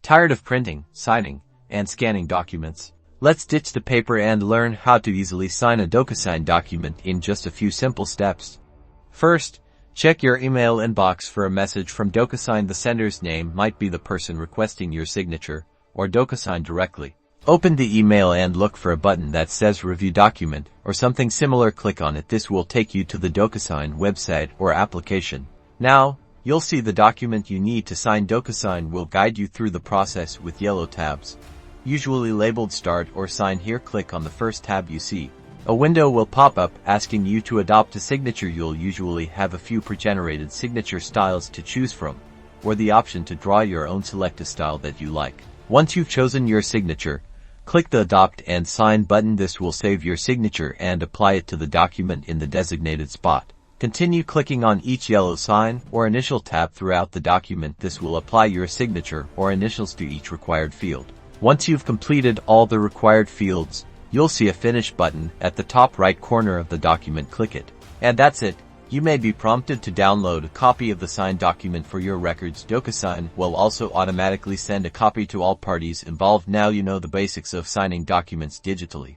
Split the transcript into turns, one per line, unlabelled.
Tired of printing, signing, and scanning documents? Let's ditch the paper and learn how to easily sign a DocuSign document in just a few simple steps. First, check your email inbox for a message from DocuSign. The sender's name might be the person requesting your signature, or DocuSign directly. Open the email and look for a button that says Review Document, or something similar. Click on it. This will take you to the DocuSign website or application. Now, you'll see the document you need to sign. DocuSign will guide you through the process with yellow tabs, usually labeled Start or Sign. Here, click on the first tab you see. A window will pop up asking you to adopt a signature. You'll usually have a few pre-generated signature styles to choose from, or the option to draw your own. Select a style that you like. Once you've chosen your signature, click the Adopt and Sign button. This will save your signature and apply it to the document in the designated spot. Continue clicking on each yellow sign or initial tab throughout the document. This will apply your signature or initials to each required field. Once you've completed all the required fields, you'll see a Finish button at the top right corner of the document. Click it. And that's it. You may be prompted to download a copy of the signed document for your records. DocuSign will also automatically send a copy to all parties involved. Now you know the basics of signing documents digitally.